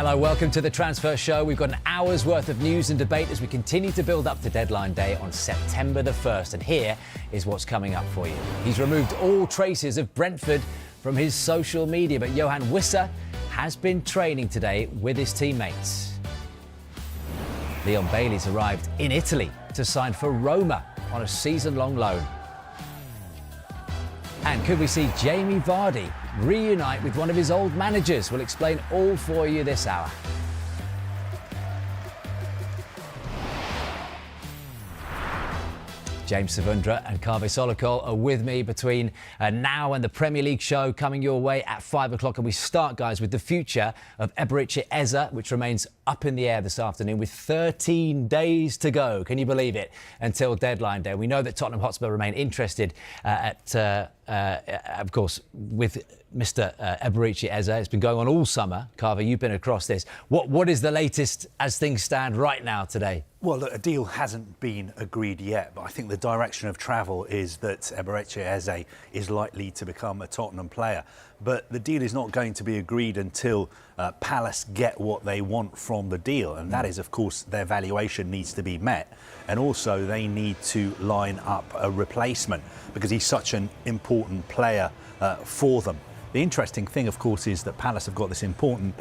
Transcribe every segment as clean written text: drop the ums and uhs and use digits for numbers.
Hello, welcome to the Transfer Show. We've got an hour's worth of news and debate as we continue to build up to deadline day on September the 1st. And here is what's coming up for you. He's removed all traces of Brentford from his social media, but Johan Whistler has been training today with his teammates. Leon Bailey's arrived in Italy to sign for Roma on a season-long loan. And could we see Jamie Vardy reunite with one of his old managers? We'll explain all for you this hour. James Savundra and Kave Solokol are with me between now and the Premier League show coming your way at 5 o'clock. And we start, guys, with the future of Eberechi Eze, which remains up in the air this afternoon with 13 days to go. Can you believe it? Until deadline day. We know that Tottenham Hotspur remain interested of course, with Mr. Eberechi Eze. It's been going on all summer. Carver, you've been across this. What is the latest as things stand right now today? Well, look, a deal hasn't been agreed yet, but I think the direction of travel is that Eberechi Eze is likely to become a Tottenham player. But the deal is not going to be agreed until Palace get what they want from the deal. And that is, of course, their valuation needs to be met. And also they need to line up a replacement because he's such an important player for them. The interesting thing, of course, is that Palace have got this important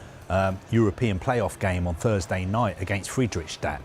European playoff game on Thursday night against Friedrichstadt.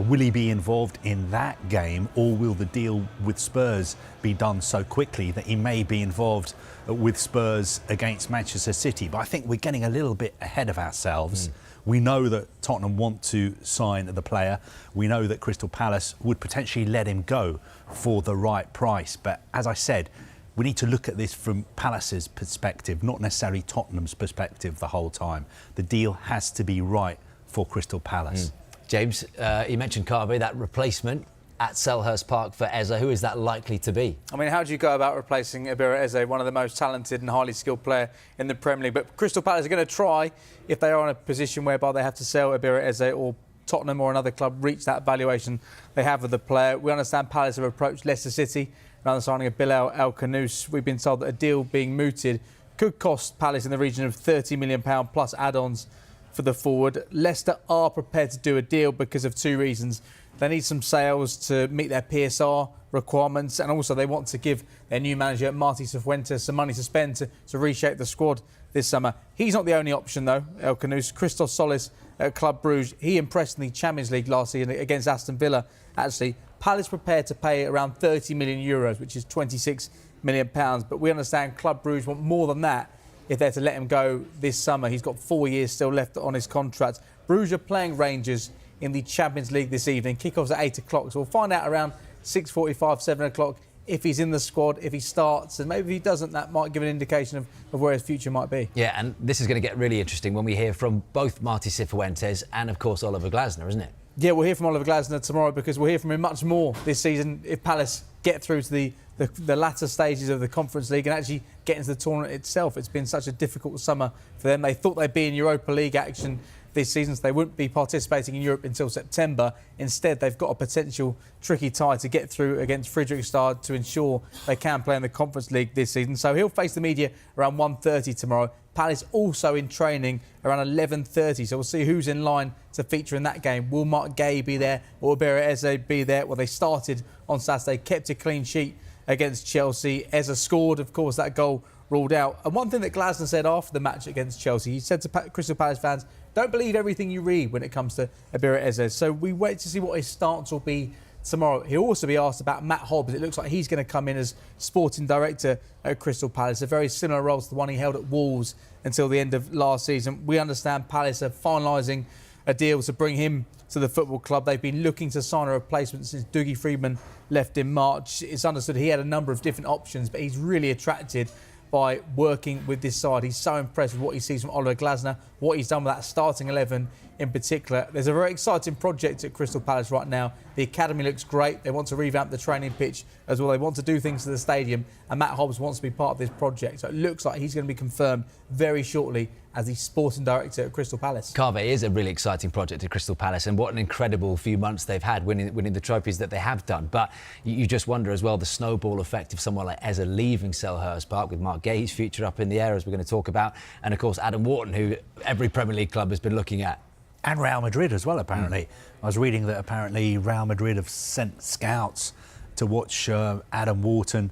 Will he be involved in that game, or will the deal with Spurs be done so quickly that he may be involved with Spurs against Manchester City? But I think we're getting a little bit ahead of ourselves. We know that Tottenham want to sign the player. We know that Crystal Palace would potentially let him go for the right price. But as I said, we need to look at this from Palace's perspective, not necessarily Tottenham's perspective the whole time. The deal has to be right for Crystal Palace. James, you mentioned Carvey, that replacement at Selhurst Park for Eze. Who is that likely to be? I mean, how do you go about replacing Eberechi Eze, one of the most talented and highly skilled player in the Premier League? But Crystal Palace are going to try, if they are in a position whereby they have to sell Eberechi Eze, or Tottenham or another club reach that valuation they have of the player. We understand Palace have approached Leicester City around the signing of Bilal El Khanous. We've been told that a deal being mooted could cost Palace in the region of £30 million plus add-ons for the forward. Leicester are prepared to do a deal because of two reasons. They need some sales to meet their PSR requirements, and also they want to give their new manager, Martí Cifuentes, some money to spend to reshape the squad this summer. He's not the only option, though, El Khanous. Christos Solis at Club Brugge, he impressed in the Champions League last season against Aston Villa, actually. Palace prepared to pay around €30 million, which is £26 million. But we understand Club Brugge want more than that if they're to let him go this summer. He's got 4 years still left on his contract. Bruges are playing Rangers in the Champions League this evening. Kickoff's at 8 o'clock, so we'll find out around 6:45, 7 o'clock if he's in the squad, if he starts, and maybe if he doesn't, that might give an indication of where his future might be. Yeah, and this is going to get really interesting when we hear from both Martí Cifuentes and, of course, Oliver Glasner, isn't it? Yeah, we'll hear from Oliver Glasner tomorrow because we'll hear from him much more this season if Palace get through to the latter stages of the Conference League and actually get into the tournament itself. It's been such a difficult summer for them. They thought they'd be in Europa League action this season, so they wouldn't be participating in Europe until September. Instead, they've got a potential tricky tie to get through against Friedrichstadt to ensure they can play in the Conference League this season. So he'll face the media around 1:30 tomorrow. Palace also in training around 11:30, so we'll see who's in line to feature in that game. Will Marc Guehi be there? Or Eberechi Eze be there? Well, they started on Saturday, kept a clean sheet against Chelsea. Eze scored, of course, that goal ruled out. And one thing that Glasner said after the match against Chelsea, he said to Crystal Palace fans, don't believe everything you read when it comes to Eberechi Eze. So we wait to see what his stance will be tomorrow. He'll also be asked about Matt Hobbs. It looks like he's going to come in as sporting director at Crystal Palace, a very similar role to the one he held at Wolves until the end of last season. We understand Palace are finalising a deal to bring him to the football club. They've been looking to sign a replacement since Dougie Freedman left in March. It's understood he had a number of different options, but he's really attracted by working with this side. He's so impressed with what he sees from Oliver Glasner, what he's done with that starting 11 in particular. There's a very exciting project at Crystal Palace right now. The academy looks great. They want to revamp the training pitch as well. They want to do things to the stadium, and Matt Hobbs wants to be part of this project. So it looks like he's going to be confirmed very shortly as the sporting director at Crystal Palace. Carve is a really exciting project at Crystal Palace, and what an incredible few months they've had winning the trophies that they have done. But you just wonder as well the snowball effect of someone like Eze leaving Selhurst Park, with Marc Guehi's future up in the air, as we're going to talk about, and of course Adam Wharton, who every Premier League club has been looking at. And Real Madrid as well, apparently. I was reading that apparently Real Madrid have sent scouts to watch Adam Wharton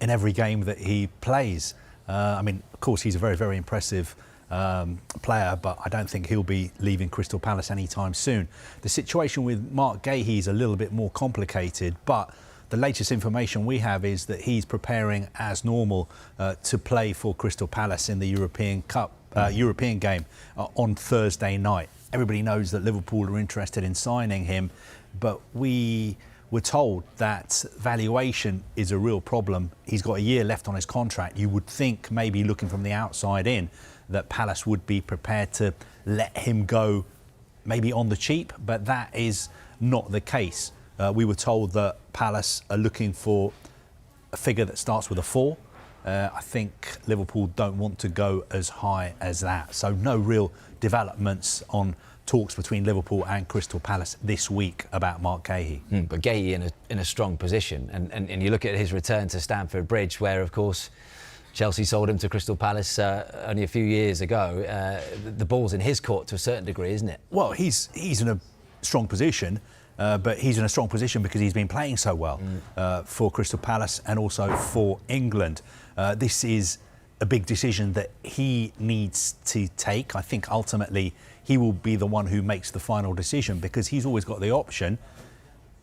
in every game that he plays. I mean, of course, he's a very, very impressive player, but I don't think he'll be leaving Crystal Palace anytime soon. The situation with Marc Guehi is a little bit more complicated, but the latest information we have is that he's preparing as normal to play for Crystal Palace in the European Cup, European game on Thursday night. Everybody knows that Liverpool are interested in signing him, but we were told that valuation is a real problem. He's got a year left on his contract. You would think, maybe looking from the outside in, that Palace would be prepared to let him go maybe on the cheap, but that is not the case. We were told that Palace are looking for a figure that starts with a 4. I think Liverpool don't want to go as high as that. So no real developments on talks between Liverpool and Crystal Palace this week about Marc Guehi. But Guehi in a strong position. And you look at his return to Stamford Bridge, where, of course, Chelsea sold him to Crystal Palace only a few years ago. The ball's in his court to a certain degree, isn't it? Well, he's in a strong position, but he's in a strong position because he's been playing so well for Crystal Palace and also for England. This is a big decision that he needs to take. I think ultimately he will be the one who makes the final decision, because he's always got the option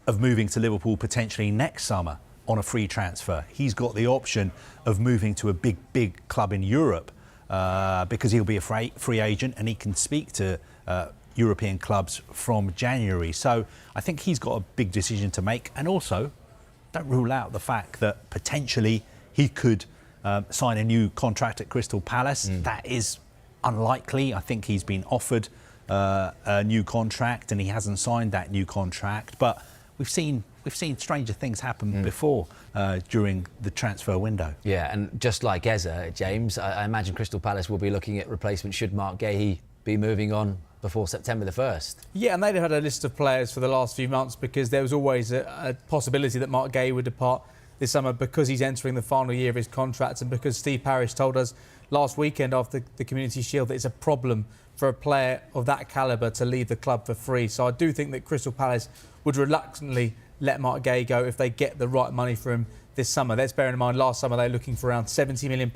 of moving to Liverpool potentially next summer on a free transfer. He's got the option of moving to a big club in Europe because he'll be a free agent and he can speak to European clubs from January. So I think he's got a big decision to make. And also, don't rule out the fact that potentially he could sign a new contract at Crystal Palace. That is unlikely. I think he's been offered a new contract and he hasn't signed that new contract. But we've seen stranger things happen before during the transfer window. Yeah, and just like Eze, James, I imagine Crystal Palace will be looking at replacement should Marc Guehi be moving on before September the 1st. Yeah, and they'd have had a list of players for the last few months, because there was always a possibility that Marc Guehi would depart this summer because he's entering the final year of his contract, and because Steve Parish told us last weekend after the Community Shield that it's a problem for a player of that calibre to leave the club for free. So I do think that Crystal Palace would reluctantly let Marc Guehi go if they get the right money for him this summer. Let's bear in mind, last summer they were looking for around £70 million.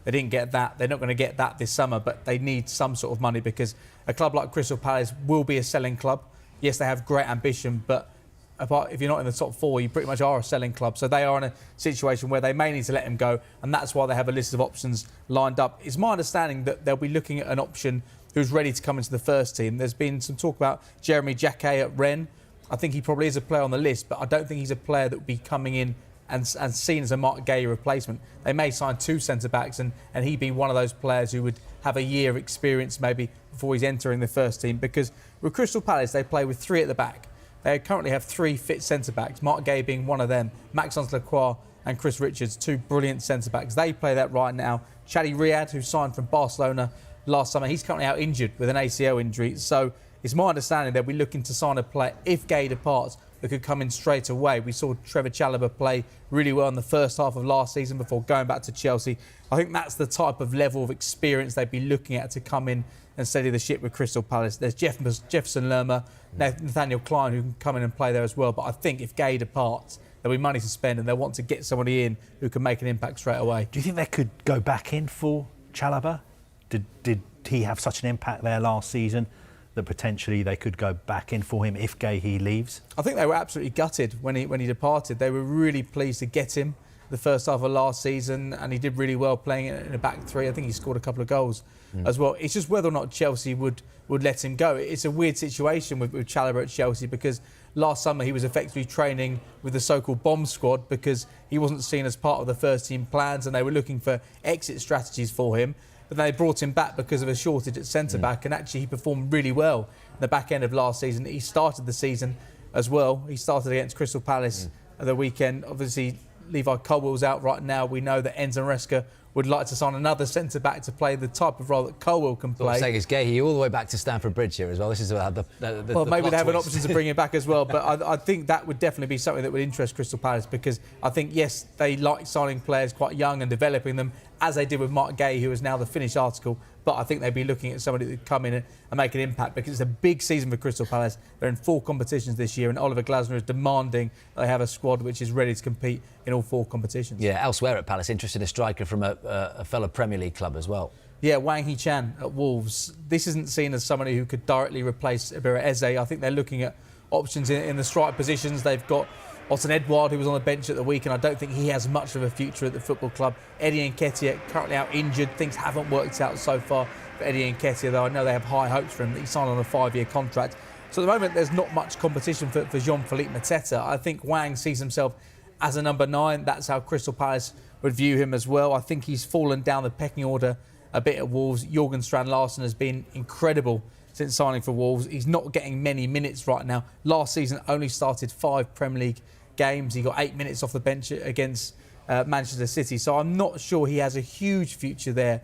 They didn't get that. They're not going to get that this summer, but they need some sort of money, because a club like Crystal Palace will be a selling club. Yes, they have great ambition, but if you're not in the top 4, you pretty much are a selling club. So they are in a situation where they may need to let him go, and that's why they have a list of options lined up. It's my understanding that they'll be looking at an option who's ready to come into the first team. There's been some talk about Jeremy Jacquet at Rennes. I think he probably is a player on the list, but I don't think he's a player that would be coming in and seen as a Marc Guehi replacement. They may sign 2 centre-backs and he'd be one of those players who would have a year of experience maybe before he's entering the first team, because with Crystal Palace they play with 3 at the back. They currently have 3 fit centre-backs, Marc Guehi being one of them, Maxence Lacroix and Chris Richards, 2 brilliant centre-backs. They play that right now. Chadi Riyad, who signed from Barcelona last summer, he's currently out injured with an ACL injury. So it's my understanding they'll be looking to sign a player, if Guehi departs, that could come in straight away. We saw Trevor Chalobah play really well in the first half of last season before going back to Chelsea. I think that's the type of level of experience they'd be looking at to come in and steady the ship with Crystal Palace. There's Jefferson Lerma, Nathaniel Klein, who can come in and play there as well. But I think if Guehi departs, there'll be money to spend and they'll want to get somebody in who can make an impact straight away. Do you think they could go back in for Chalobah? Did he have such an impact there last season that potentially they could go back in for him if Guehi leaves? I think they were absolutely gutted when he departed. They were really pleased to get him the first half of last season, and he did really well playing in a back 3. I think he scored a couple of goals as well. It's just whether or not Chelsea would let him go. It's a weird situation with Chalobah at Chelsea, because last summer he was effectively training with the so-called bomb squad because he wasn't seen as part of the first team plans, and they were looking for exit strategies for him. But they brought him back because of a shortage at centre-back, and actually he performed really well in the back end of last season. He started the season as well. He started against Crystal Palace at the weekend. Obviously, Levi Colwell's out right now. We know that Enzo Maresca would like to sign another centre-back to play the type of role that Colwell can play. What I'm saying is Guehi all the way back to Stamford Bridge here as well. This is about well, maybe plot they have an twist. option to bring him back as well. But I think that would definitely be something that would interest Crystal Palace, because I think, yes, they like signing players quite young and developing them, as they did with Marc Guehi, who is now the finished article. But I think they'd be looking at somebody that would come in and make an impact, because it's a big season for Crystal Palace. They're in 4 competitions this year, and Oliver Glasner is demanding that they have a squad which is ready to compete in all 4 competitions. Yeah, elsewhere at Palace, interested in a striker from a fellow Premier League club as well. Yeah, Wang Hee-chan at Wolves. This isn't seen as somebody who could directly replace Eberechi Eze. I think they're looking at options in the striker positions. They've got Odsonne Edouard, who was on the bench at the week, and I don't think he has much of a future at the football club. Eddie Nketiah currently out injured. Things haven't worked out so far for Eddie Nketiah, though I know they have high hopes for him. He signed on a 5-year contract. So at the moment, there's not much competition for Jean-Philippe Mateta. I think Wang sees himself as a number 9. That's how Crystal Palace would view him as well. I think he's fallen down the pecking order a bit at Wolves. Jorgen Strand Larsen has been incredible since signing for Wolves. He's not getting many minutes right now. Last season only started 5 Premier League games. He got 8 minutes off the bench against Manchester City. So I'm not sure he has a huge future there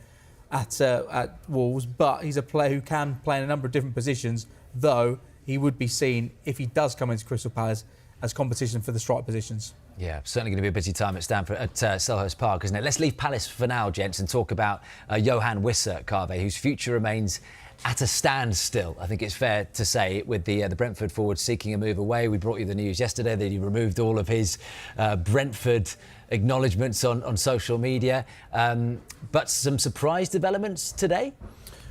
at Wolves, but he's a player who can play in a number of different positions, though he would be seen, if he does come into Crystal Palace, as competition for the strike positions. Yeah, certainly going to be a busy time at Stamford, at Selhurst Park, isn't it? Let's leave Palace for now, gents, and talk about Johan Whistler, Carve, whose future remains at a standstill, I think it's fair to say, with the Brentford forward seeking a move away. We brought you the news yesterday that he removed all of his Brentford acknowledgements on social media. But some surprise developments today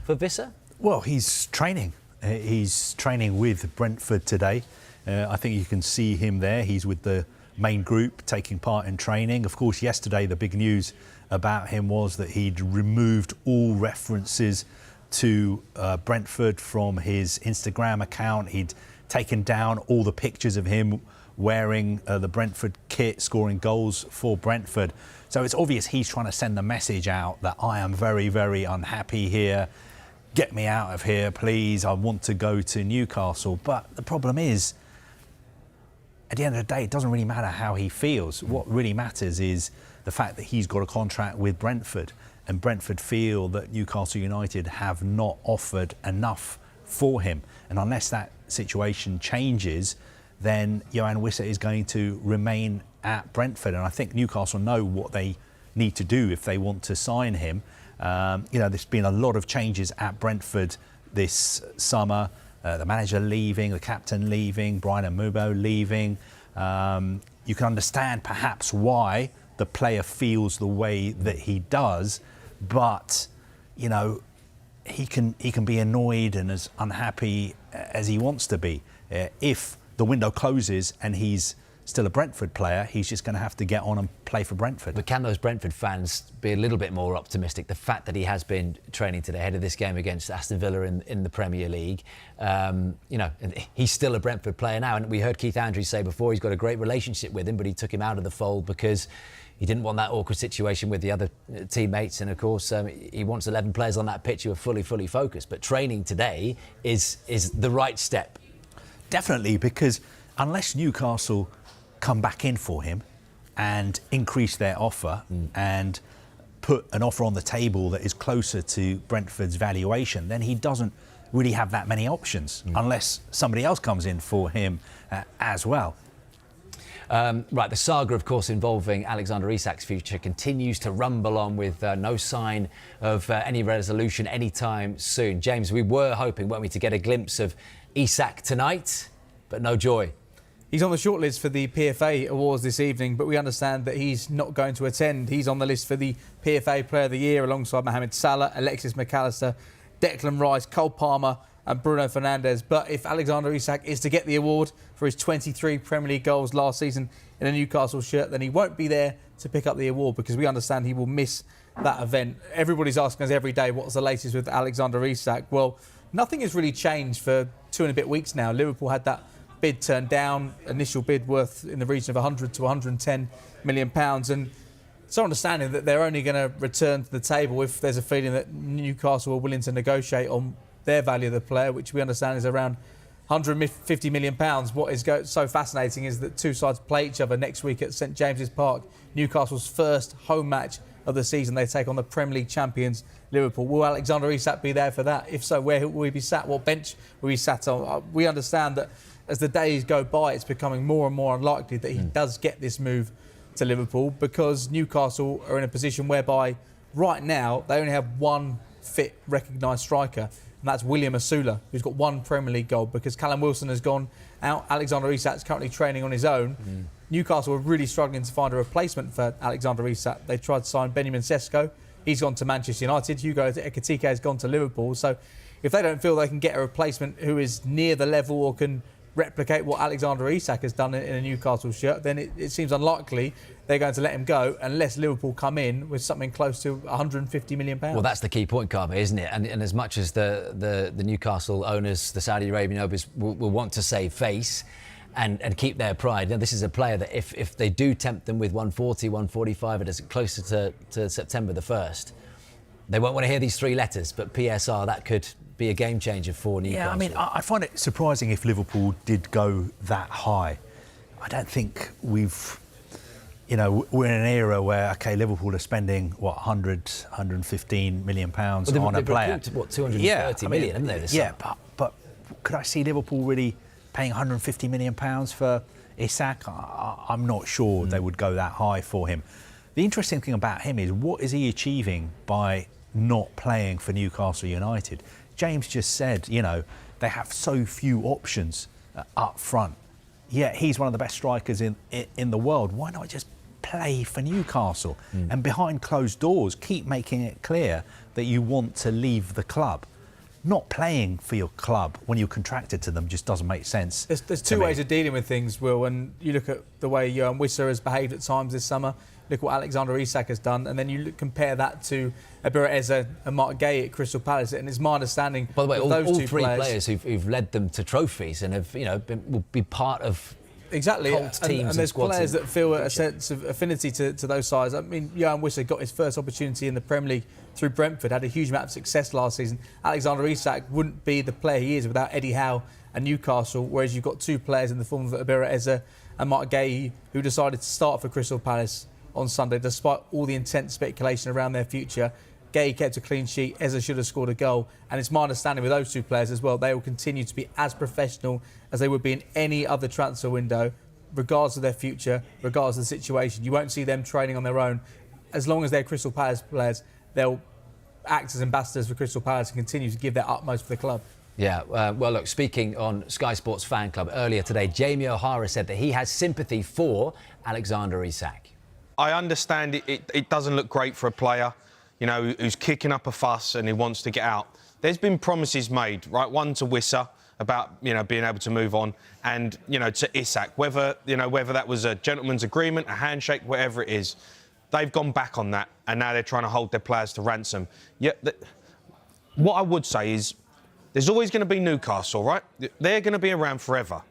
for Visser? Well, he's training. He's training with Brentford today. I think you can see him there. He's with the main group taking part in training. Of course, yesterday the big news about him was that he'd removed all references to Brentford from his Instagram account. He'd taken down all the pictures of him wearing the Brentford kit, scoring goals for Brentford. So it's obvious he's trying to send the message out that I am very, very unhappy here. Get me out of here, please. I want to go to Newcastle. But the problem is, at the end of the day, it doesn't really matter how he feels. What really matters is the fact that he's got a contract with Brentford, and Brentford feel that Newcastle United have not offered enough for him. And unless that situation changes, then Johan Whistler is going to remain at Brentford. And I think Newcastle know what they need to do if they want to sign him. There's been a lot of changes at Brentford this summer. The manager leaving, the captain leaving, Brian Mbeumo leaving. You can understand perhaps why the player feels the way that he does, but he can be annoyed and as unhappy as he wants to be. If the window closes and he's still a Brentford player, he's just going to have to get on and play for Brentford. But can those Brentford fans be a little bit more optimistic? The fact that he has been training today ahead of this game against Aston Villa in the Premier League, he's still a Brentford player now. And we heard Keith Andrews say before he's got a great relationship with him, but he took him out of the fold because he didn't want that awkward situation with the other teammates. And of course, he wants 11 players on that pitch who are fully focused. But training today is the right step. Definitely, because unless Newcastle come back in for him and increase their offer and put an offer on the table that is closer to Brentford's valuation, then he doesn't really have that many options unless somebody else comes in for him as well. Right, the saga, of course, involving Alexander Isak's future continues to rumble on with no sign of any resolution anytime soon. James, we were hoping, weren't we, to get a glimpse of Isak tonight, but no joy. He's on the shortlist for the PFA Awards this evening, but we understand that he's not going to attend. He's on the list for the PFA Player of the Year alongside Mohamed Salah, Alexis McAllister, Declan Rice, Cole Palmer and Bruno Fernandes. But if Alexander Isak is to get the award for his 23 Premier League goals last season in a Newcastle shirt, then he won't be there to pick up the award, because we understand he will miss that event. Everybody's asking us every day, what's the latest with Alexander Isak? Well, nothing has really changed for 2 and a bit weeks now. Liverpool had that bid turned down, initial bid worth in the region of 100 to 110 million pounds, and it's our understanding that they're only going to return to the table if there's a feeling that Newcastle are willing to negotiate on their value of the player, which we understand is around 150 million pounds. What is so fascinating is that two sides play each other next week at St James's Park, Newcastle's first home match of the season. They take on the Premier League champions, Liverpool. Will Alexander Isak be there for that? If so, where will he be sat? What bench will he sat on? We understand that as the days go by, it's becoming more and more unlikely that he does get this move to Liverpool, because Newcastle are in a position whereby right now they only have one fit, recognised striker, and that's William Asula, who's got one Premier League goal, because Callum Wilson has gone out. Alexander Isak's currently training on his own. Newcastle are really struggling to find a replacement for Alexander Isak. They tried to sign Benjamin Sesko. He's gone to Manchester United. Hugo Ekitike has gone to Liverpool. So if they don't feel they can get a replacement who is near the level or can replicate what Alexander Isak has done in a Newcastle shirt, then it seems unlikely they're going to let him go unless Liverpool come in with something close to £150 million. Well, that's the key point, Carver, isn't it? And as much as the Newcastle owners, the Saudi Arabian owners, will want to save face and keep their pride, now, this is a player that if they do tempt them with 140, 145, it is closer to September the 1st, they won't want to hear these three letters, but PSR, that could be a game changer for Newcastle. Yeah, I mean, I find it surprising if Liverpool did go that high. I don't think we're in an era where, OK, Liverpool are spending, 115 million pounds on a player. They've recruited, 230 million, haven't they, this summer? but could I see Liverpool really paying 150 million pounds for Isak? I'm not sure they would go that high for him. The interesting thing about him is, what is he achieving by not playing for Newcastle United? James just said, they have so few options up front. Yeah, he's one of the best strikers in the world. Why not just play for Newcastle? And behind closed doors, keep making it clear that you want to leave the club. Not playing for your club when you're contracted to them just doesn't make sense. There's two ways of dealing with things, Will, and you look at the way Johan Whistler has behaved at times this summer. Look what Alexander Isak has done, and then you compare that to Eberechi Eze and Marc Guehi at Crystal Palace, and it's my understanding. By the way, those all two three players who've led them to trophies and have will be part of exactly cult teams and there's squads players that feel a sense of affinity to those sides. I mean, Johan Whistler got his first opportunity in the Premier League through Brentford, had a huge amount of success last season. Alexander Isak wouldn't be the player he is without Eddie Howe and Newcastle, whereas you've got two players in the form of Eberechi Eze and Marc Guehi who decided to start for Crystal Palace on Sunday, despite all the intense speculation around their future. Guehi kept a clean sheet, Eze should have scored a goal, and it's my understanding with those two players as well, they will continue to be as professional as they would be in any other transfer window, regardless of their future, regardless of the situation. You won't see them training on their own. As long as they're Crystal Palace players, they'll act as ambassadors for Crystal Palace and continue to give their utmost for the club. Yeah, well, look, speaking on Sky Sports Fan Club earlier today, Jamie O'Hara said that he has sympathy for Alexander Isak. I understand it doesn't look great for a player, who's kicking up a fuss and he wants to get out. There's been promises made, right? One to Wissa about, being able to move on, and, to Isak, whether that was a gentleman's agreement, a handshake, whatever it is. They've gone back on that, and now they're trying to hold their players to ransom. What I would say is, there's always going to be Newcastle, right? They're going to be around forever.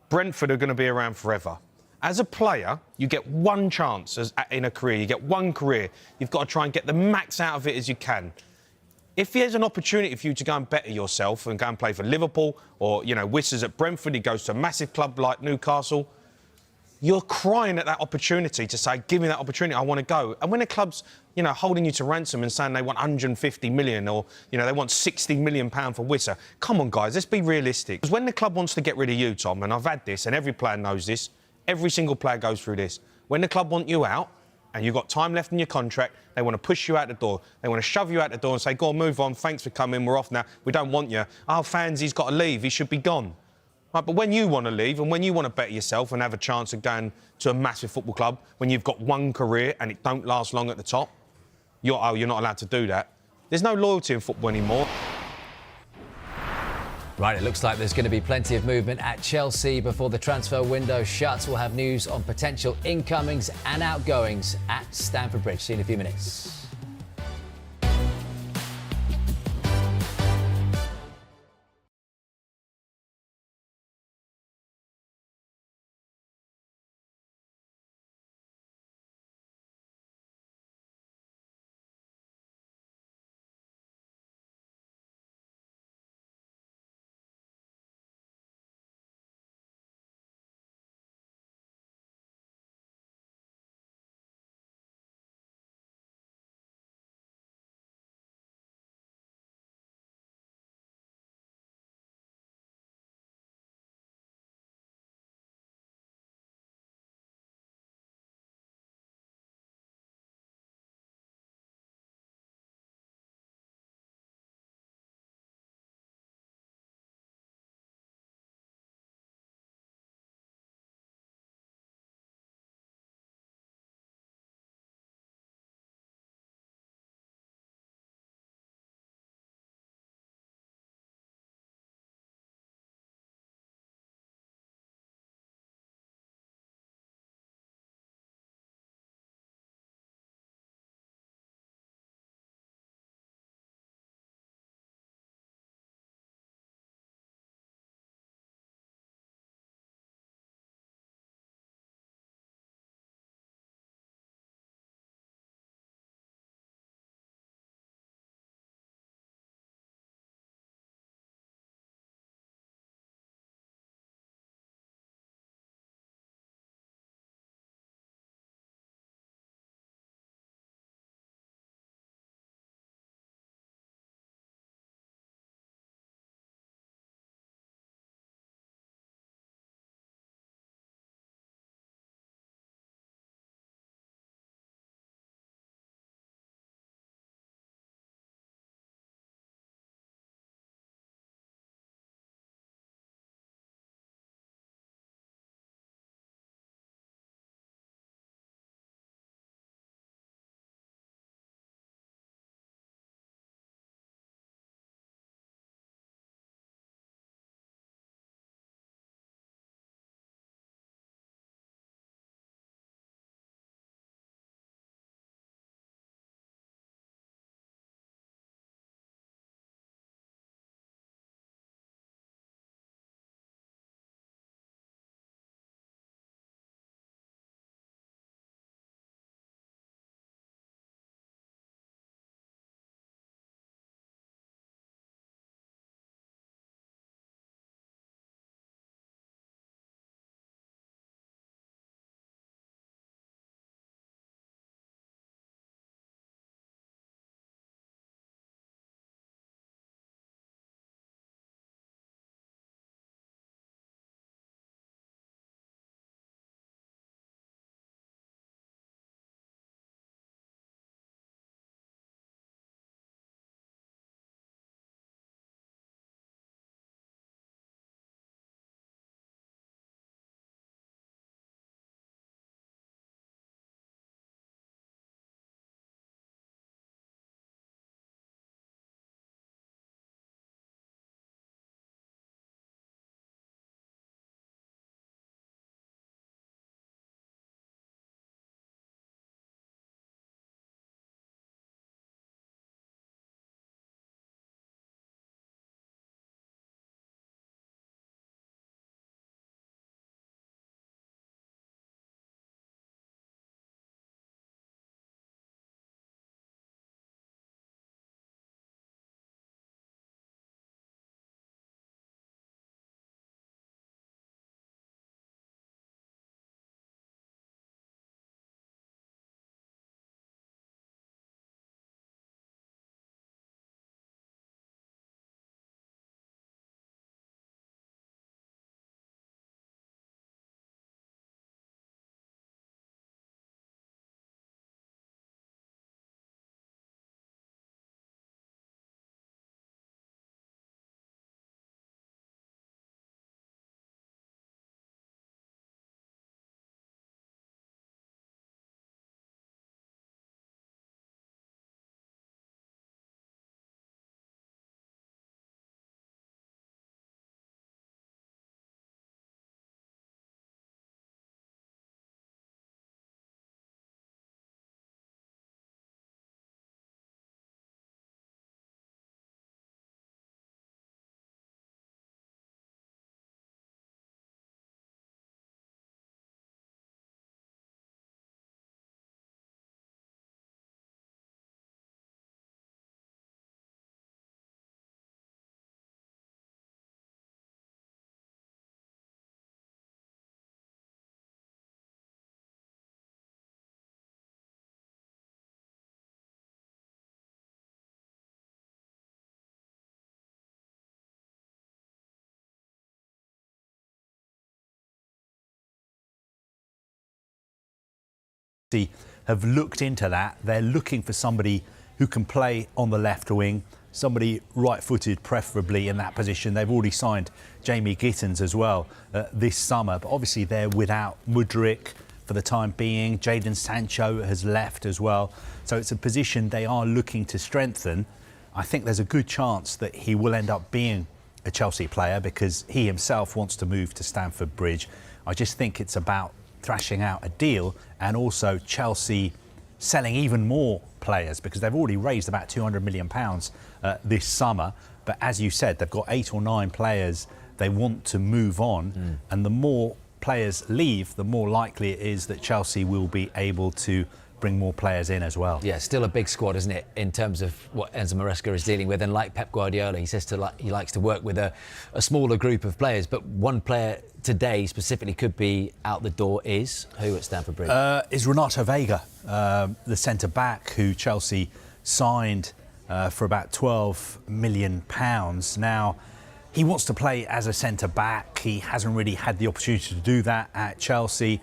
Brentford are going to be around forever. As a player, you get one chance in a career. You get one career. You've got to try and get the max out of it as you can. If there's an opportunity for you to go and better yourself and go and play for Liverpool or, Whistler's at Brentford, he goes to a massive club like Newcastle, you're crying at that opportunity to say, give me that opportunity, I want to go. And when a club's, holding you to ransom and saying they want 150 million or, they want 60 million pound for Whistler, come on, guys, let's be realistic. Because when the club wants to get rid of you, Tom, and I've had this, and every player knows this, every single player goes through this. When the club want you out and you've got time left in your contract, they want to push you out the door. They want to shove you out the door and say, go on, move on, thanks for coming, we're off now, we don't want you. Oh, fans, he's got to leave, he should be gone. Right, but when you want to leave and when you want to better yourself and have a chance of going to a massive football club, when you've got one career and it don't last long at the top, you're not allowed to do that. There's no loyalty in football anymore. Right, it looks like there's going to be plenty of movement at Chelsea before the transfer window shuts. We'll have news on potential incomings and outgoings at Stamford Bridge. See you in a few minutes. Chelsea have looked into that. They're looking for somebody who can play on the left wing, somebody right-footed preferably in that position. They've already signed Jamie Gittins as well this summer, but obviously they're without Mudryk for the time being. Jadon Sancho has left as well. So it's a position they are looking to strengthen. I think there's a good chance that he will end up being a Chelsea player because he himself wants to move to Stamford Bridge. I just think it's about thrashing out a deal and also Chelsea selling even more players because they've already raised about £200 million this summer. But as you said, they've got 8 or 9 players they want to move on. And the more players leave, the more likely it is that Chelsea will be able to bring more players in as well. Yeah, still a big squad, isn't it, in terms of what Enzo Maresca is dealing with. And like Pep Guardiola, he says he likes to work with a smaller group of players. But one player today specifically could be out the door is who at Stamford Bridge? Is Renato Vega, the centre-back who Chelsea signed for about £12 million. Now, he wants to play as a centre-back. He hasn't really had the opportunity to do that at Chelsea.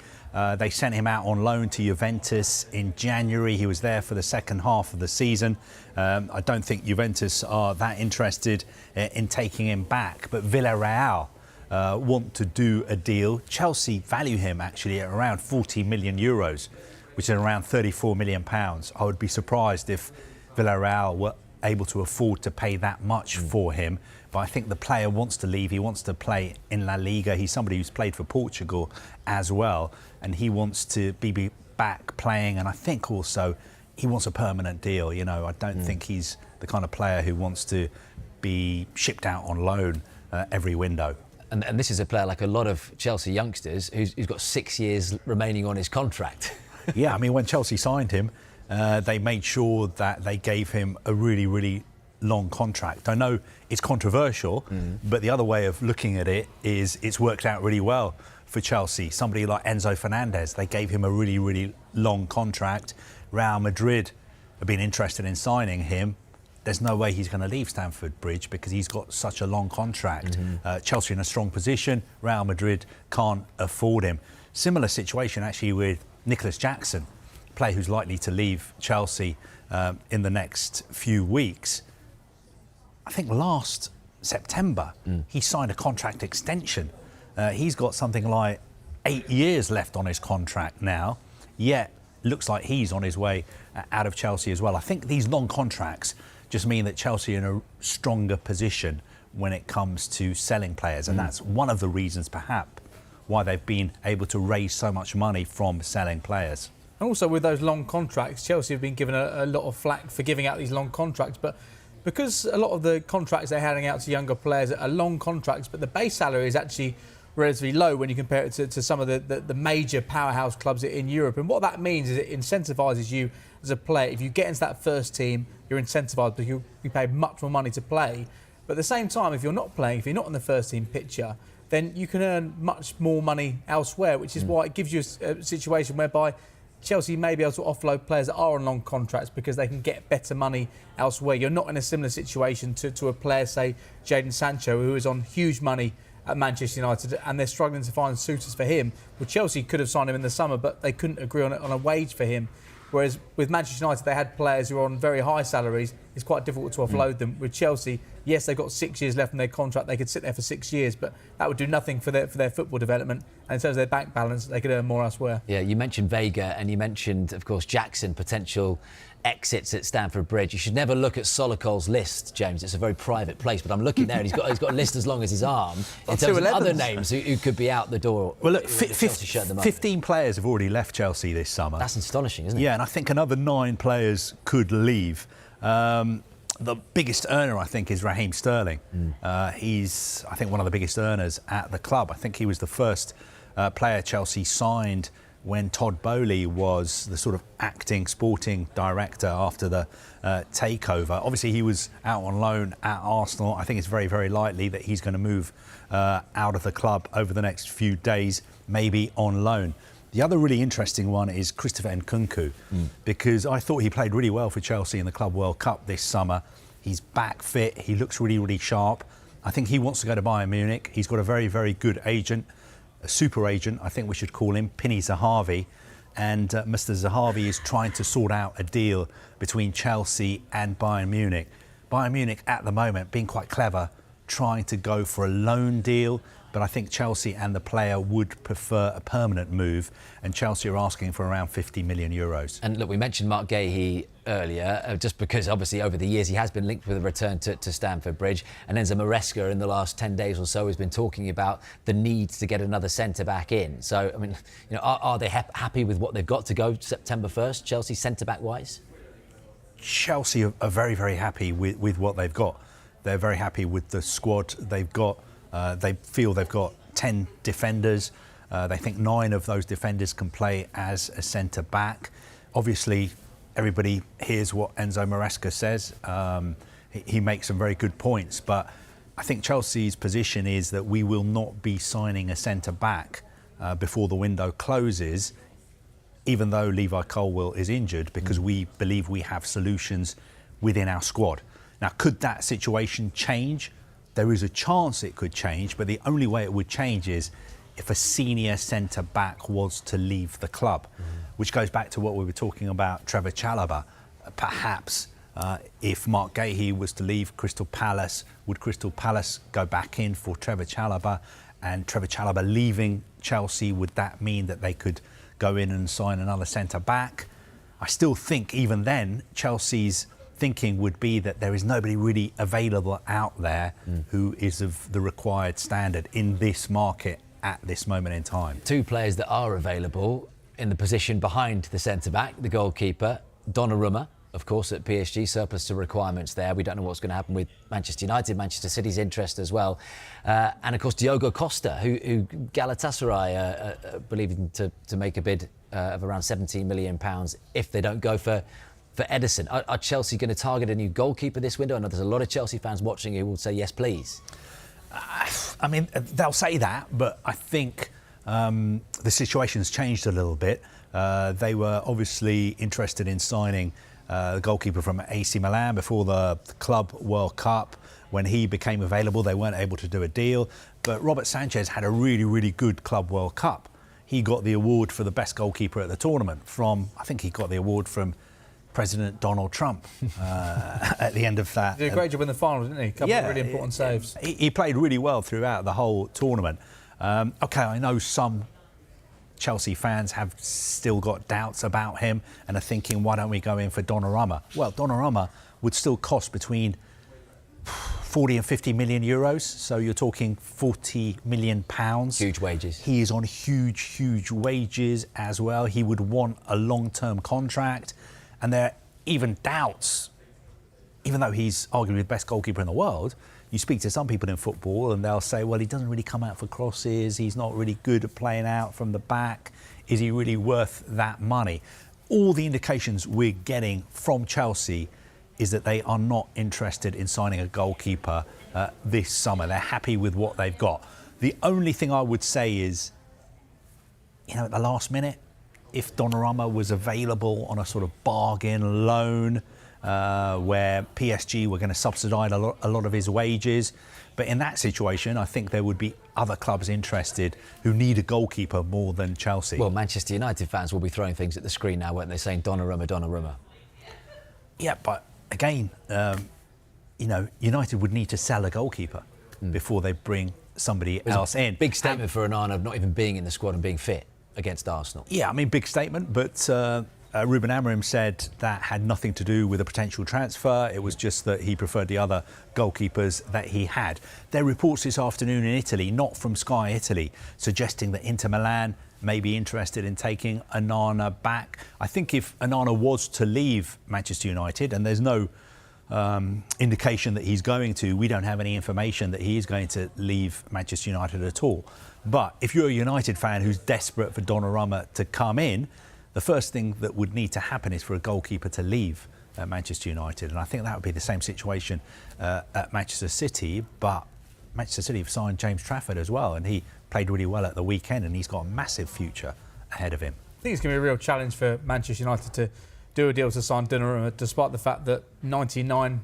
They sent him out on loan to Juventus in January. He was there for the second half of the season. I don't think Juventus are that interested in taking him back, but Villarreal want to do a deal. Chelsea value him actually at around €40 million, which is around £34 million. I would be surprised if Villarreal were able to afford to pay that much for him. But I think the player wants to leave. He wants to play in La Liga. He's somebody who's played for Portugal as well. And he wants to be back playing. And I think also he wants a permanent deal. You know, I don't think he's the kind of player who wants to be shipped out on loan every window. And this is a player like a lot of Chelsea youngsters who's got 6 years remaining on his contract. Yeah, I mean, when Chelsea signed him, they made sure that they gave him a really, really long contract. I know it's controversial, but the other way of looking at it is it's worked out really well for Chelsea. Somebody like Enzo Fernandez, they gave him a really, really long contract. Real Madrid have been interested in signing him. There's no way he's going to leave Stamford Bridge because he's got such a long contract. Chelsea in a strong position. Real Madrid can't afford him. Similar situation actually with Nicholas Jackson, player who's likely to leave Chelsea in the next few weeks. I think last September, he signed a contract extension. He's got something like 8 years left on his contract now, yet looks like he's on his way out of Chelsea as well. I think these long contracts just mean that Chelsea are in a stronger position when it comes to selling players, and that's one of the reasons, perhaps, why they've been able to raise so much money from selling players. And also with those long contracts, Chelsea have been given a lot of flack for giving out these long contracts, but because a lot of the contracts they're handing out to younger players are long contracts, but the base salary is actually relatively low when you compare it to some of the major powerhouse clubs in Europe. And what that means is it incentivises you as a player. If you get into that first team, you're incentivised because you pay much more money to play. But at the same time, if you're not playing, if you're not in the first team picture, then you can earn much more money elsewhere, which is why it gives you a situation whereby Chelsea may be able to offload players that are on long contracts because they can get better money elsewhere. You're not in a similar situation to a player, say, Jadon Sancho, who is on huge money at Manchester United, and they're struggling to find suitors for him. Well, Chelsea could have signed him in the summer, but they couldn't agree on a wage for him. Whereas with Manchester United, they had players who are on very high salaries. It's quite difficult to offload them. With Chelsea, yes, they've got 6 years left in their contract. They could sit there for 6 years, but that would do nothing for their football development. And in terms of their bank balance, they could earn more elsewhere. Yeah, you mentioned Vega and you mentioned, of course, Jackson, potential exits at Stamford Bridge. You should never look at Solicol's list, James. It's a very private place, but I'm looking there and he's got a list as long as his arm in terms of other names who could be out the door. Well, look, 15 players have already left Chelsea this summer. That's astonishing, isn't it? Yeah, and I think another 9 players could leave. The biggest earner, I think, is Raheem Sterling. He's, I think, one of the biggest earners at the club. I think he was the first player Chelsea signed when Todd Boehly was the sort of acting sporting director after the takeover. Obviously, he was out on loan at Arsenal. I think it's very, very likely that he's going to move out of the club over the next few days, maybe on loan. The other really interesting one is Christopher Nkunku, because I thought he played really well for Chelsea in the Club World Cup this summer. He's back fit. He looks really, really sharp. I think he wants to go to Bayern Munich. He's got a very, very good agent, a super agent, I think we should call him, Pinny Zahavi. and Mr. Zahavi is trying to sort out a deal between Chelsea and Bayern Munich. Bayern Munich at the moment being quite clever, trying to go for a loan deal, but I think Chelsea and the player would prefer a permanent move, and Chelsea are asking for around 50 million euros. And look, we mentioned Marc Guehi earlier, just because obviously over the years he has been linked with a return to Stamford Bridge, and Enzo Maresca in the last 10 days or so has been talking about the need to get another centre-back in. So, I mean, are they happy with what they've got to go September 1st, Chelsea centre-back wise? Chelsea are very, very happy with what they've got. They're very happy with the squad they've got. They feel they've got 10 defenders. They think 9 of those defenders can play as a centre-back. Obviously, everybody hears what Enzo Maresca says. He makes some very good points, but I think Chelsea's position is that we will not be signing a centre-back before the window closes, even though Levi Colwill is injured, because we believe we have solutions within our squad. Now, could that situation change? There is a chance it could change, but the only way it would change is if a senior centre-back was to leave the club, which goes back to what we were talking about, Trevor Chalobah. Perhaps if Marc Guehi was to leave Crystal Palace, would Crystal Palace go back in for Trevor Chalobah? And Trevor Chalobah leaving Chelsea, would that mean that they could go in and sign another centre-back? I still think even then, Chelsea's thinking would be that there is nobody really available out there who is of the required standard in this market at this moment in time. 2 players that are available in the position behind the centre-back, the goalkeeper, Donnarumma, of course, at PSG, surplus to requirements there. We don't know what's going to happen with Manchester United, Manchester City's interest as well. And, of course, Diogo Costa, who Galatasaray are believing to make a bid of around £17 million if they don't go for Ederson. Are Chelsea going to target a new goalkeeper this window? I know there's a lot of Chelsea fans watching who will say yes, please. I mean, they'll say that, but I think the situation's changed a little bit. They were obviously interested in signing the goalkeeper from AC Milan before the Club World Cup. When he became available, they weren't able to do a deal. But Robert Sanchez had a really, really good Club World Cup. He got the award for the best goalkeeper at the tournament I think he got the award from President Donald Trump at the end of that. He did a great job in the final, didn't he? A couple of really important saves. He played really well throughout the whole tournament. OK, I know some Chelsea fans have still got doubts about him and are thinking, why don't we go in for Donnarumma? Well, Donnarumma would still cost between 40 and 50 million euros. So you're talking 40 million pounds. Huge wages. He is on huge, huge wages as well. He would want a long-term contract. And there are even doubts, even though he's arguably the best goalkeeper in the world, you speak to some people in football and they'll say, well, he doesn't really come out for crosses, he's not really good at playing out from the back, is he really worth that money? All the indications we're getting from Chelsea is that they are not interested in signing a goalkeeper this summer. They're happy with what they've got. The only thing I would say is, at the last minute, if Donnarumma was available on a sort of bargain loan where PSG were going to subsidise a lot of his wages. But in that situation, I think there would be other clubs interested who need a goalkeeper more than Chelsea. Well, Manchester United fans will be throwing things at the screen now, won't they, saying Donnarumma, Donnarumma. Yeah, but again, United would need to sell a goalkeeper before they bring somebody else in. Big statement for Onana of not even being in the squad and being fit against Arsenal. Yeah, I mean, big statement, but Ruben Amorim said that had nothing to do with a potential transfer. It was just that he preferred the other goalkeepers that he had. There are reports this afternoon in Italy, not from Sky Italy, suggesting that Inter Milan may be interested in taking Onana back. I think if Onana was to leave Manchester United, and there's no indication that he's going to, we don't have any information that he is going to leave Manchester United at all. But if you're a United fan who's desperate for Donnarumma to come in, the first thing that would need to happen is for a goalkeeper to leave Manchester United. And I think that would be the same situation at Manchester City. But Manchester City have signed James Trafford as well, and he played really well at the weekend, and he's got a massive future ahead of him. I think it's going to be a real challenge for Manchester United to do a deal to sign Donnarumma, despite the fact that 99%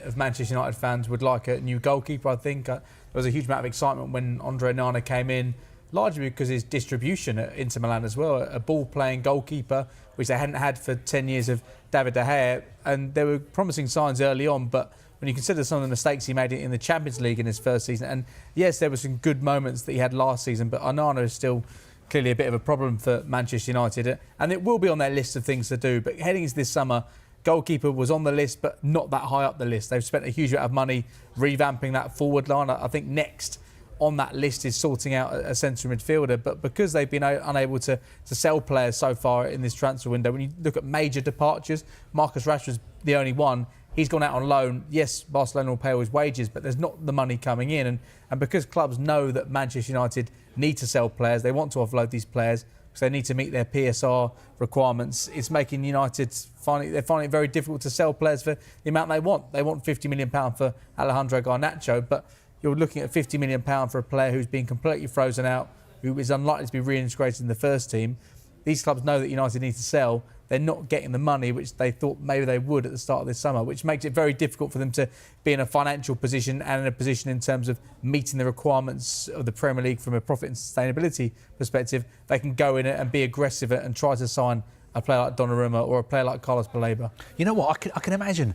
of Manchester United fans would like a new goalkeeper. I think there was a huge amount of excitement when Andre Onana came in largely because his distribution at Inter Milan as well. A ball-playing goalkeeper, which they hadn't had for 10 years of David De Gea. And there were promising signs early on, but when you consider some of the mistakes he made in the Champions League in his first season, and yes, there were some good moments that he had last season, but Onana is still clearly a bit of a problem for Manchester United. And it will be on their list of things to do. But heading into this summer, goalkeeper was on the list, but not that high up the list. They've spent a huge amount of money revamping that forward line. I think next on that list is sorting out a central midfielder. But because they've been unable to sell players so far in this transfer window, when you look at major departures, Marcus Rashford's the only one. He's gone out on loan. Yes, Barcelona will pay all his wages, but there's not the money coming in. And because clubs know that Manchester United need to sell players, they want to offload these players because they need to meet their PSR requirements. It's making United finding it very difficult to sell players for the amount they want. They want £50 million for Alejandro Garnacho, but you're looking at £50 million for a player who's been completely frozen out, who is unlikely to be reintegrated in the first team. These clubs know that United need to sell. They're not getting the money which they thought maybe they would at the start of this summer, which makes it very difficult for them to be in a financial position and in a position in terms of meeting the requirements of the Premier League from a profit and sustainability perspective. They can go in and be aggressive and try to sign a player like Donnarumma or a player like Carlos Baleba. You know what? I can imagine.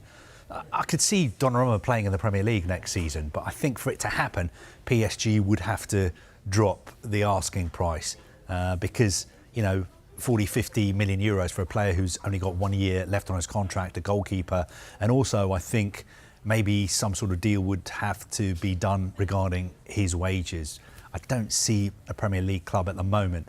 I could see Donnarumma playing in the Premier League next season, but I think for it to happen, PSG would have to drop the asking price because, 40, 50 million euros for a player who's only got 1 year left on his contract, a goalkeeper. And also, I think maybe some sort of deal would have to be done regarding his wages. I don't see a Premier League club at the moment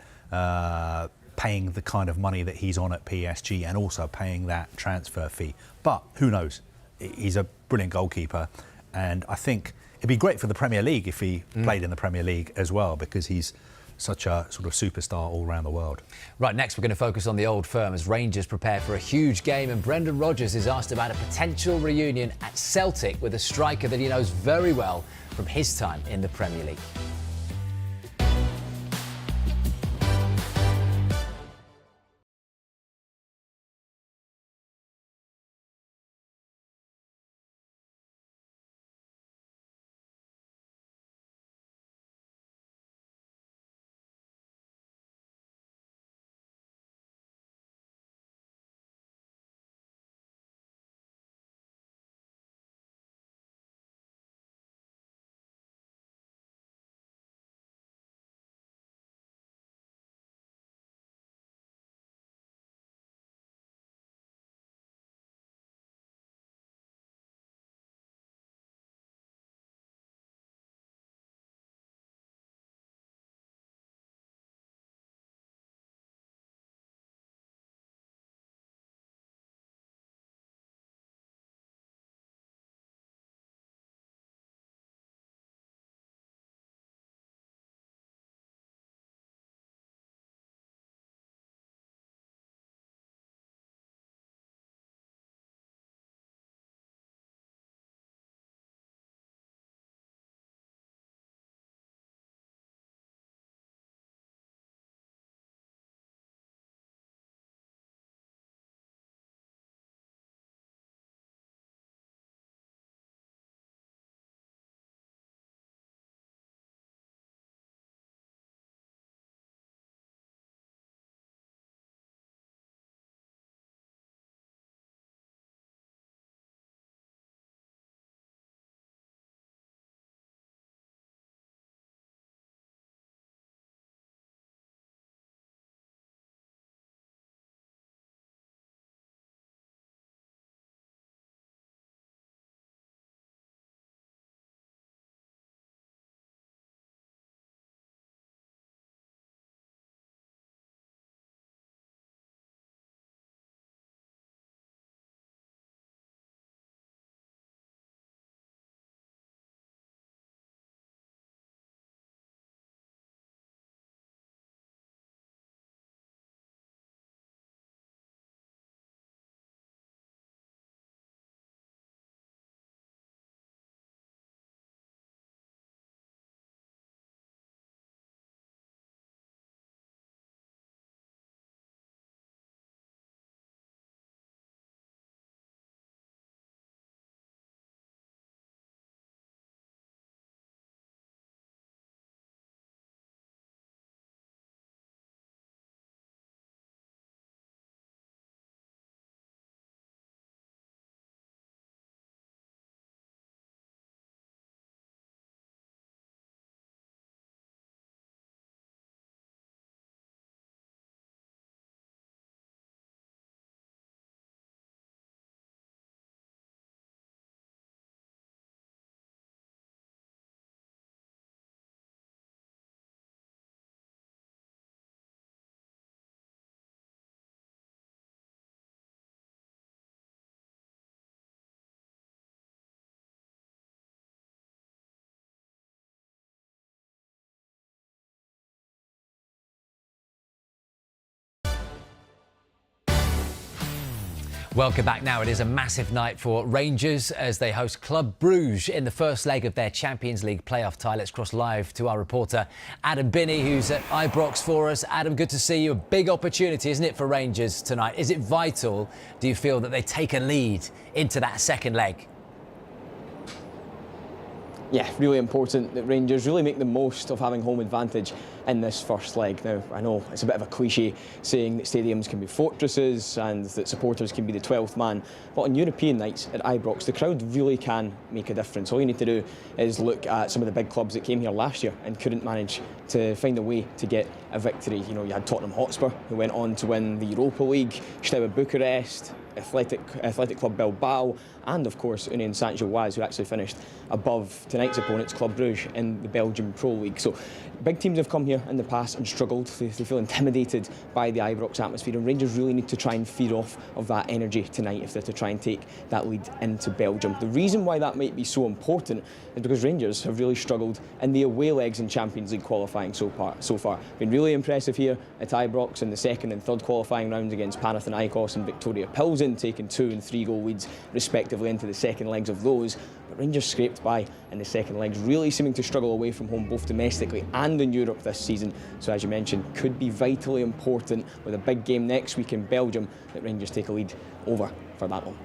paying the kind of money that he's on at PSG and also paying that transfer fee. But who knows? He's a brilliant goalkeeper. And I think it'd be great for the Premier League if he played in the Premier League as well, because he's such a sort of superstar all around the world. Right, next we're going to focus on the old firm as Rangers prepare for a huge game, and Brendan Rodgers is asked about a potential reunion at Celtic with a striker that he knows very well from his time in the Premier League. Welcome back now. It is a massive night for Rangers as they host Club Brugge in the first leg of their Champions League playoff tie. Let's cross live to our reporter Adam Binney, who's at Ibrox for us. Adam, good to see you. A big opportunity, isn't it, for Rangers tonight? Is it vital, do you feel, that they take a lead into that second leg? Yeah, really important that Rangers really make the most of having home advantage in this first leg. Now, I know it's a bit of a cliche saying that stadiums can be fortresses and that supporters can be the 12th man, but on European nights at Ibrox, the crowd really can make a difference. All you need to do is look at some of the big clubs that came here last year and couldn't manage to find a way to get a victory. You know, you had Tottenham Hotspur, who went on to win the Europa League, Steaua Bucharest, Athletic Club Bilbao, and of course Union Saint-Gilloise, who actually finished above tonight's opponents, Club Brugge, in the Belgian Pro League. So big teams have come here in the past and struggled. They feel intimidated by the Ibrox atmosphere, and Rangers really need to try and feed off of that energy tonight if they're to try and take that lead into Belgium. The reason why that might be so important is because Rangers have really struggled in the away legs in Champions League qualifying so far. Been really impressive here at Ibrox in the second and third qualifying rounds against Panathinaikos and Victoria Pilsen, taking 2 and 3 goal leads respectively into the second legs of those. But Rangers scraped by in the second legs, really seeming to struggle away from home both domestically and in Europe this season. So as you mentioned, could be vitally important with a big game next week in Belgium that Rangers take a lead over for that one.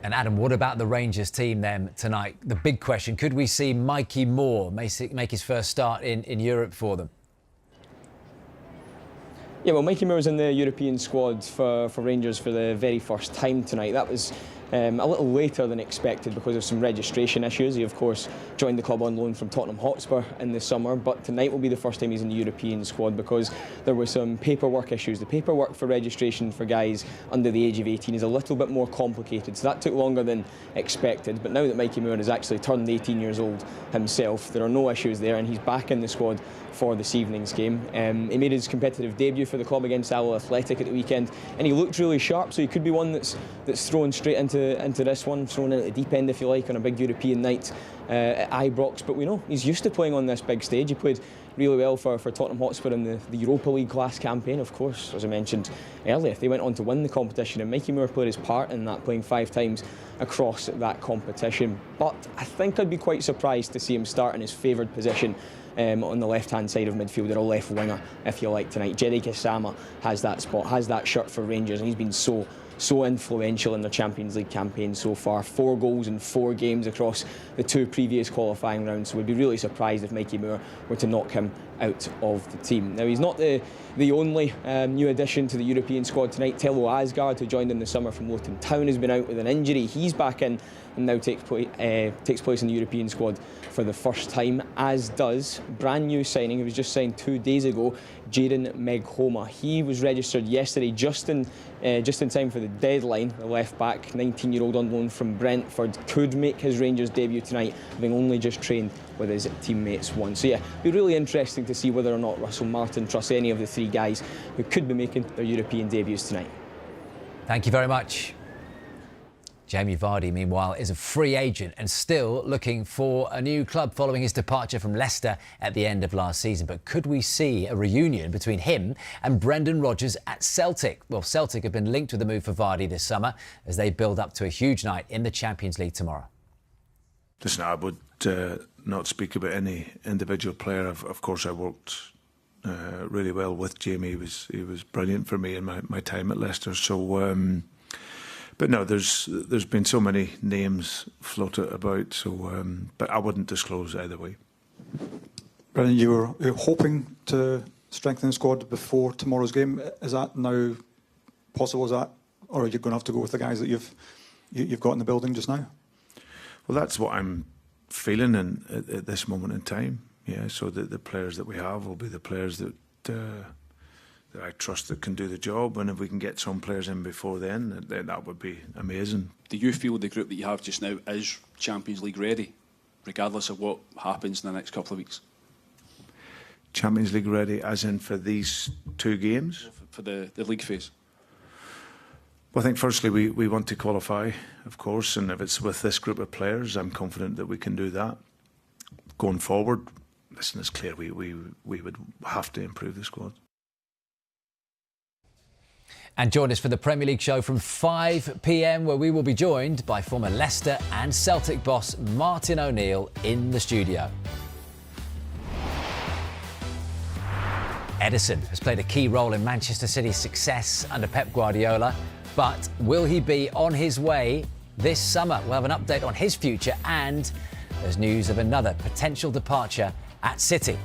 And Adam, what about the Rangers team then tonight? The big question, could we see Mikey Moore make his first start in Europe for them? Yeah, well, Mikey Moore was in the European squad for Rangers for the very first time tonight. That was a little later than expected because of some registration issues. He, of course, joined the club on loan from Tottenham Hotspur in the summer, but tonight will be the first time he's in the European squad because there were some paperwork issues. The paperwork for registration for guys under the age of 18 is a little bit more complicated, so that took longer than expected. But now that Mikey Moore has actually turned 18 years old himself, there are no issues there, and he's back in the squad for this evening's game. He made his competitive debut for the club against Al Athletic at the weekend, and he looked really sharp, so he could be one that's thrown straight into this one, thrown in at the deep end, if you like, on a big European night at Ibrox. But we know he's used to playing on this big stage. He played really well for Tottenham Hotspur in the Europa League last campaign, of course, as I mentioned earlier. They went on to win the competition, and Mikey Moore played his part in that, playing 5 times across that competition. But I think I'd be quite surprised to see him start in his favoured position on the left-hand side of midfield, or a left winger, if you like, tonight. Jerry Gassama has that spot, has that shirt for Rangers, and he's been so influential in their Champions League campaign so far. 4 goals in 4 games across the 2 previous qualifying rounds, so we'd be really surprised if Mikey Moore were to knock him out of the team. Now, he's not the only new addition to the European squad tonight. Tello Asgard, who joined in the summer from Luton Town, has been out with an injury. He's back in and now takes place in the European squad for the first time, as does brand new signing, who was just signed 2 days ago, Jadon Meghoma. He was registered yesterday just in time for the deadline. The left back, 19-year-old on loan from Brentford, could make his Rangers debut tonight, having only just trained with his teammates once. So yeah, it'll be really interesting to see whether or not Russell Martin trusts any of the 3 guys who could be making their European debuts tonight. Thank you very much. Jamie Vardy, meanwhile, is a free agent and still looking for a new club following his departure from Leicester at the end of last season. But could we see a reunion between him and Brendan Rodgers at Celtic? Well, Celtic have been linked with the move for Vardy this summer as they build up to a huge night in the Champions League tomorrow. Listen, I would not speak about any individual player. Of course, I worked really well with Jamie. He was brilliant for me in my time at Leicester. So. But no, there's been so many names floated about, so but I wouldn't disclose either way. Brendan, you were hoping to strengthen the squad before tomorrow's game. Is that now possible? Is that, or are you going to have to go with the guys that you've got in the building just now? Well, that's what I'm feeling at this moment in time. Yeah, so the players that we have will be the players that I trust that can do the job, and if we can get some players in before then that would be amazing. Do you feel the group that you have just now is Champions League ready, regardless of what happens in the next couple of weeks? Champions League ready as in for these 2 games? For the league phase? Well, I think firstly we want to qualify, of course, and if it's with this group of players, I'm confident that we can do that. Going forward, listen, it's clear we would have to improve the squad. And join us for the Premier League show from 5 p.m, where we will be joined by former Leicester and Celtic boss Martin O'Neill in the studio. Ederson has played a key role in Manchester City's success under Pep Guardiola, but will he be on his way this summer? We'll have an update on his future, and there's news of another potential departure at City.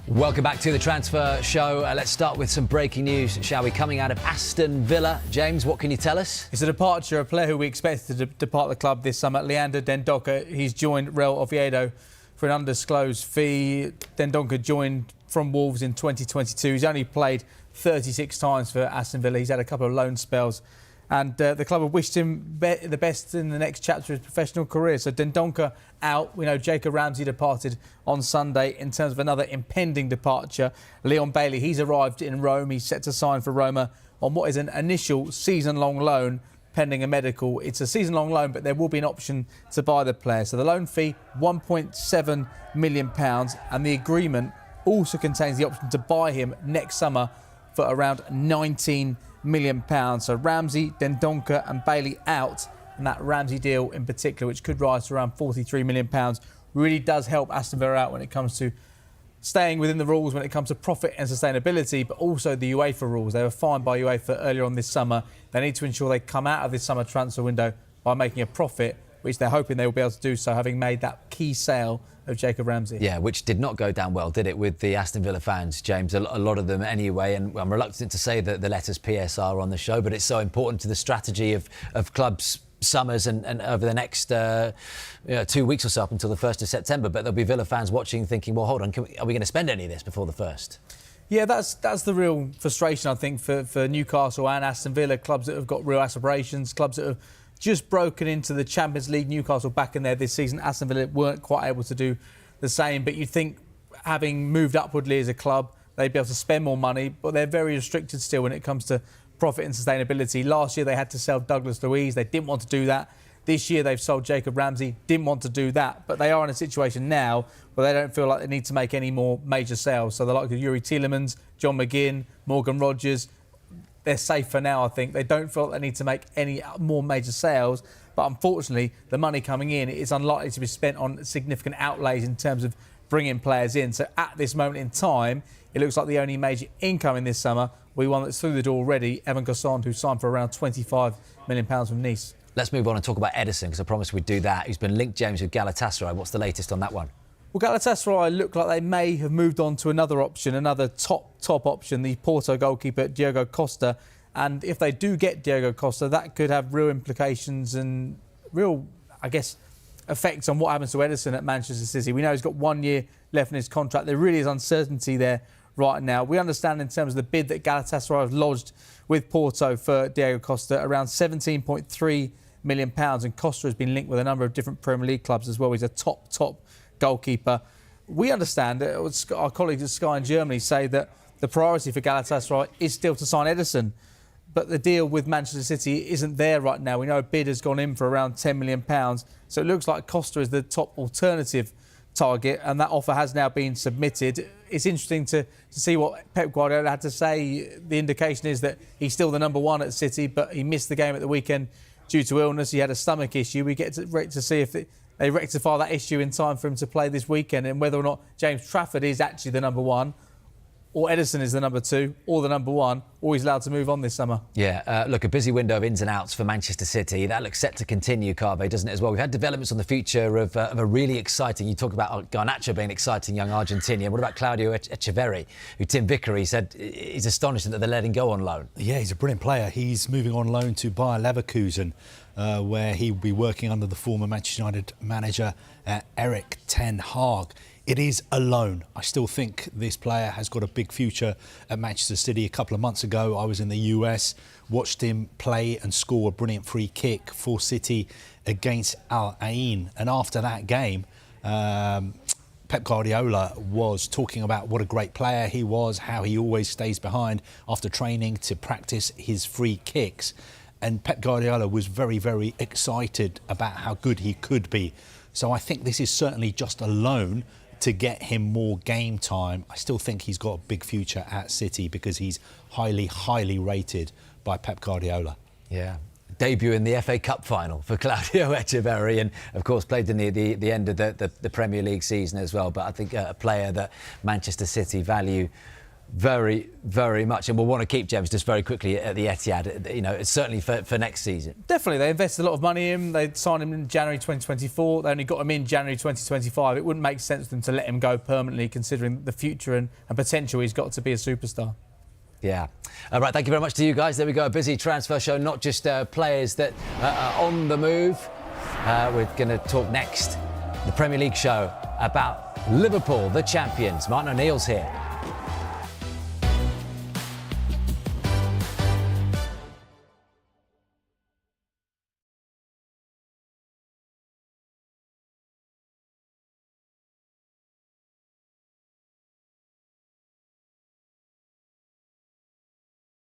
Welcome back to the Transfer Show. Let's start with some breaking news, shall we? Coming out of Aston Villa. James, what can you tell us? It's a departure, a player who we expected to depart the club this summer, Leander Dendoncker. He's joined Real Oviedo for an undisclosed fee. Dendoncker joined from Wolves in 2022. He's only played 36 times for Aston Villa. He's had a couple of loan spells. And the club have wished him the best in the next chapter of his professional career. So Dendoncker out. We know Jacob Ramsey departed on Sunday. In terms of another impending departure, Leon Bailey, he's arrived in Rome. He's set to sign for Roma on what is an initial season-long loan pending a medical. It's a season-long loan, but there will be an option to buy the player. So the loan fee, £1.7 million. And the agreement also contains the option to buy him next summer for around £19 million. So Ramsey, Dendoncker and Bailey out, and that Ramsey deal in particular, which could rise to around £43 million, really does help Aston Villa out when it comes to staying within the rules, when it comes to profit and sustainability, but also the UEFA rules. They were fined by UEFA earlier on this summer. They need to ensure they come out of this summer transfer window by making a profit, which they're hoping they will be able to do so, having made that key sale of Jacob Ramsey. Yeah, which did not go down well, did it, with the Aston Villa fans, James? A lot of them anyway, and I'm reluctant to say that the letters PSR on the show, but it's so important to the strategy of clubs' summers and over the next 2 weeks or so up until the 1st of September. But there'll be Villa fans watching thinking, well, hold on, are we going to spend any of this before the 1st? Yeah, that's the real frustration, I think, for Newcastle and Aston Villa, clubs that have got real aspirations, clubs that have just broken into the Champions League. Newcastle back in there this season. Aston Villa weren't quite able to do the same. But you'd think, having moved upwardly as a club, they'd be able to spend more money. But they're very restricted still when it comes to profit and sustainability. Last year, they had to sell Douglas Luiz. They didn't want to do that. This year, they've sold Jacob Ramsey. Didn't want to do that. But they are in a situation now where they don't feel like they need to make any more major sales. So the likes of Yuri Tielemans, John McGinn, Morgan Rodgers, they're safe for now, I think. They don't feel like they need to make any more major sales. But unfortunately, the money coming in is unlikely to be spent on significant outlays in terms of bringing players in. So at this moment in time, it looks like the only major income in this summer will be one that's through the door already, Evan Cassand, who signed for around £25 million from Nice. Let's move on and talk about Ederson, because I promised we'd do that. He's been linked, James, with Galatasaray. What's the latest on that one? Well, Galatasaray look like they may have moved on to another option, another top option, the Porto goalkeeper Diogo Costa. And if they do get Diogo Costa, that could have real implications and real, I guess, effects on what happens to Ederson at Manchester City. We know he's got 1 year left in his contract. There really is uncertainty there right now. We understand in terms of the bid that Galatasaray have lodged with Porto for Diogo Costa, around £17.3 million. And Costa has been linked with a number of different Premier League clubs as well. He's a top goalkeeper. We understand that our colleagues at Sky in Germany say that the priority for Galatasaray is still to sign Ederson. But the deal with Manchester City isn't there right now. We know a bid has gone in for around £10 million. So it looks like Costa is the top alternative target, and that offer has now been submitted. It's interesting to see what Pep Guardiola had to say. The indication is that he's still the number one at City, but he missed the game at the weekend due to illness. He had a stomach issue. We get to see if they rectify that issue in time for him to play this weekend, and whether or not James Trafford is actually the number one, or Ederson is the number two, or the number one, or he's allowed to move on this summer. Yeah, look, a busy window of ins and outs for Manchester City. That looks set to continue, Carve, doesn't it, as well? We've had developments on the future of a really exciting... You talk about Garnacho being an exciting young Argentinian. What about Claudio Echeverri, who Tim Vickery said is astonished that they're letting go on loan? Yeah, he's a brilliant player. He's moving on loan to Bayer Leverkusen, where he will be working under the former Manchester United manager, Erik ten Hag. It is a loan. I still think this player has got a big future at Manchester City. A couple of months ago, I was in the US, watched him play and score a brilliant free kick for City against Al Ain. And after that game, Pep Guardiola was talking about what a great player he was, how he always stays behind after training to practice his free kicks. And Pep Guardiola was very, very excited about how good he could be. So I think this is certainly just a loan to get him more game time. I still think he's got a big future at City because he's highly, highly rated by Pep Guardiola. Yeah. Debut in the FA Cup final for Claudio Echeverri, and of course played in the end of the Premier League season as well. But I think a player that Manchester City value very, very much, and we'll want to keep, James, just very quickly at the Etihad, you know, certainly for next season. Definitely, they invested a lot of money in him. They signed him in January 2024. They only got him in January 2025. It wouldn't make sense for them to let him go permanently, considering the future and potential he's got to be a superstar. Yeah. All right, thank you very much to you guys. There we go, a busy transfer show, not just players that are on the move. We're going to talk next, the Premier League show, about Liverpool, the champions. Martin O'Neill's here.